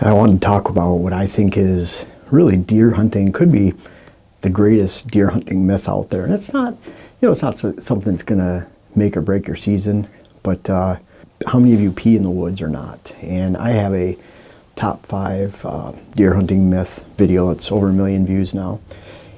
I wanted to talk about what I think is really deer hunting, could be the greatest deer hunting myth out there. And it's not, it's not something that's going to make or break your season, but how many of you pee in the woods or not? And I have a top 5 deer hunting myth video that's over 1 million views now.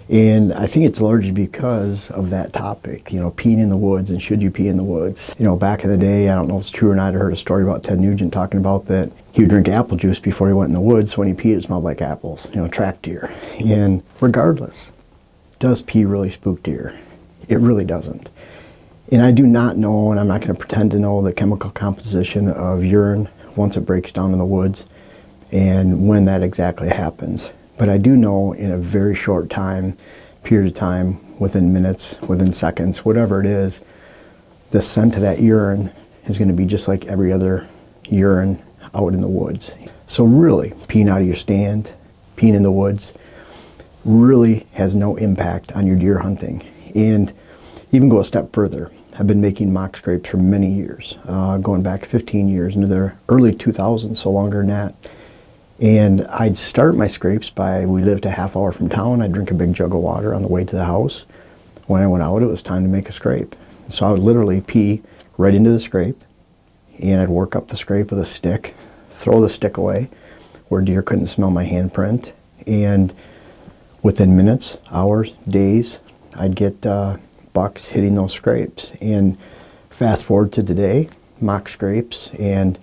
And I think it's largely because of that topic, peeing in the woods and should you pee in the woods. Back in the day, I don't know if it's true or not, I heard a story about Ted Nugent talking about that he would drink apple juice before he went in the woods, so when he peed it smelled like apples, track deer. And regardless, does pee really spook deer? It really doesn't. And I do not know, and I'm not going to pretend to know, the chemical composition of urine once it breaks down in the woods and when that exactly happens. But I do know in a very short period of time, within minutes, within seconds, whatever it is, the scent of that urine is going to be just like every other urine out in the woods. So really, peeing out of your stand, peeing in the woods, really has no impact on your deer hunting. And even go a step further, I've been making mock scrapes for many years, going back 15 years into the early 2000s, so longer than that. And I'd start my scrapes we lived a half hour from town. I'd drink a big jug of water on the way to the house. When I went out, it was time to make a scrape. So I would literally pee right into the scrape, and I'd work up the scrape with a stick, throw the stick away where deer couldn't smell my handprint, and within minutes, hours, days, I'd get bucks hitting those scrapes. And fast forward to today, mock scrapes, and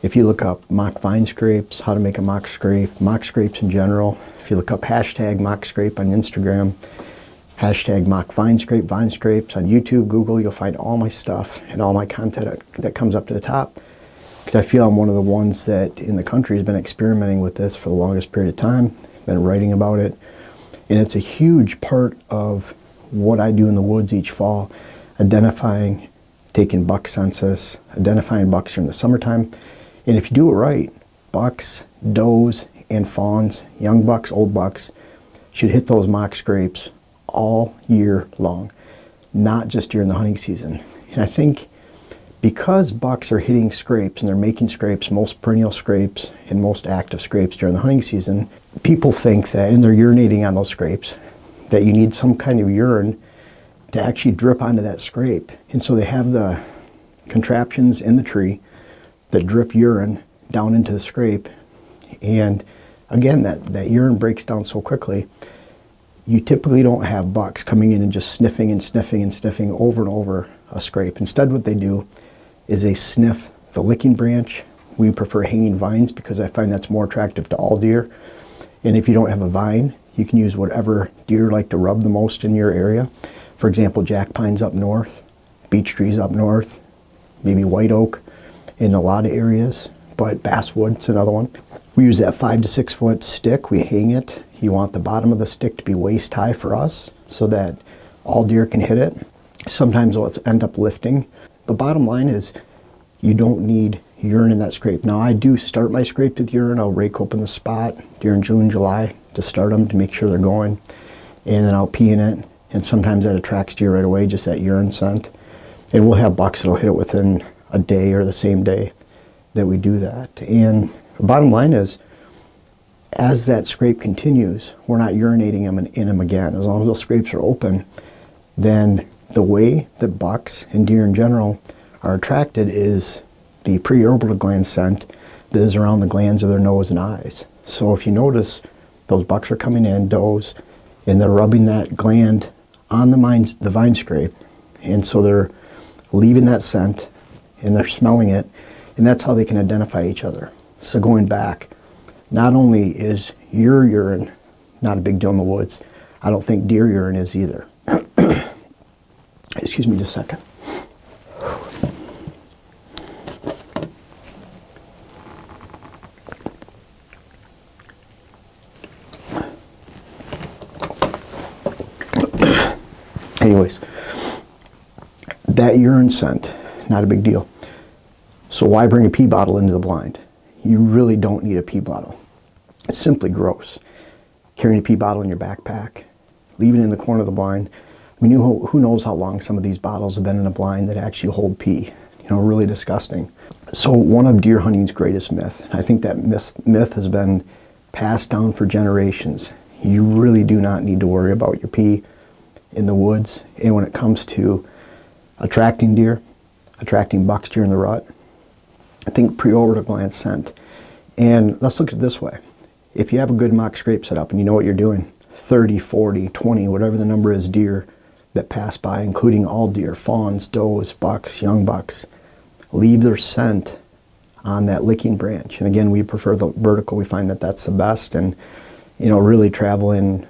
if you look up mock vine scrapes, how to make a mock scrapes in general, if you look up hashtag mock scrape on Instagram, hashtag mock vine scrapes on YouTube, Google, you'll find all my stuff and all my content that comes up to the top. Because I feel I'm one of the ones that in the country has been experimenting with this for the longest period of time, been writing about it. And it's a huge part of what I do in the woods each fall, identifying, taking buck census, identifying bucks during the summertime. And if you do it right, bucks, does, and fawns, young bucks, old bucks, should hit those mock scrapes all year long, not just during the hunting season. And I think because bucks are hitting scrapes and they're making scrapes, most perennial scrapes and most active scrapes during the hunting season, people think that, and they're urinating on those scrapes, that you need some kind of urine to actually drip onto that scrape. And so they have the contraptions in the tree that drip urine down into the scrape. And again, that urine breaks down so quickly, you typically don't have bucks coming in and just sniffing and sniffing and sniffing over and over a scrape. Instead, what they do is they sniff the licking branch. We prefer hanging vines because I find that's more attractive to all deer. And if you don't have a vine, you can use whatever deer like to rub the most in your area. For example, jack pines up north, beech trees up north, maybe white oak in a lot of areas, but basswood's another one. We use that 5 to 6 foot stick, we hang it. You want the bottom of the stick to be waist high for us so that all deer can hit it. Sometimes it'll end up lifting. The bottom line is you don't need urine in that scrape. Now I do start my scrape with urine. I'll rake open the spot during June, July to start them to make sure they're going. And then I'll pee in it. And sometimes that attracts deer right away, just that urine scent. And we'll have bucks that'll hit it within a day or the same day that we do that. And the bottom line is, as that scrape continues, we're not urinating them in them again. As long as those scrapes are open, then the way that bucks and deer in general are attracted is the preorbital gland scent that is around the glands of their nose and eyes. So if you notice, those bucks are coming in, does, and they're rubbing that gland on the vine scrape, and so they're leaving that scent and they're smelling it, and that's how they can identify each other. So going back, not only is your urine not a big deal in the woods, I don't think deer urine is either. Excuse me just a second. Anyways, that urine scent, not a big deal. So why bring a pee bottle into the blind? You really don't need a pee bottle. It's simply gross. Carrying a pee bottle in your backpack, leaving it in the corner of the blind. I mean, who knows how long some of these bottles have been in a blind that actually hold pee. really disgusting. So one of deer hunting's greatest myth, I think that myth has been passed down for generations. You really do not need to worry about your pee in the woods. And when it comes to attracting deer, attracting bucks deer in the rut, I think preorbital gland scent. And let's look at it this way. If you have a good mock scrape set up and you know what you're doing, 30, 40, 20, whatever the number is deer that pass by, including all deer, fawns, does, bucks, young bucks, leave their scent on that licking branch. And again, we prefer the vertical. We find that that's the best. And, really traveling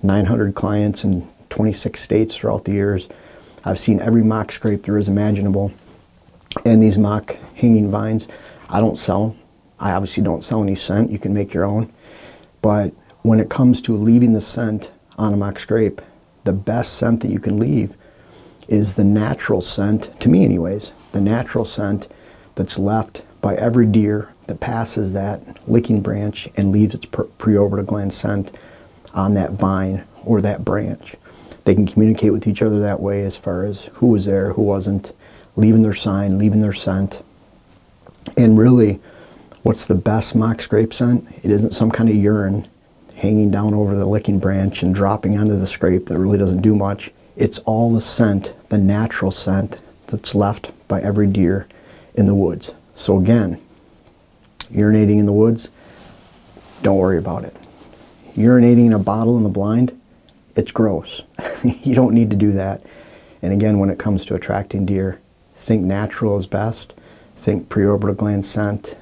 900 clients in 26 states throughout the years, I've seen every mock scrape there is imaginable. And these mock hanging vines, I don't sell them. I obviously don't sell any scent. You can make your own. But when it comes to leaving the scent on a mock scrape, the best scent that you can leave is the natural scent, to me anyways, the natural scent that's left by every deer that passes that licking branch and leaves its preorbital gland scent on that vine or that branch. They can communicate with each other that way as far as who was there, who wasn't, leaving their sign, leaving their scent. And really, what's the best mock scrape scent? It isn't some kind of urine hanging down over the licking branch and dropping onto the scrape that really doesn't do much. It's all the scent, the natural scent that's left by every deer in the woods. So again, urinating in the woods, don't worry about it. Urinating in a bottle in the blind, it's gross. You don't need to do that. And again, when it comes to attracting deer, think natural is best, think preorbital gland scent,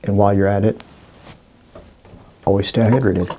and while you're at it, always stay hydrated.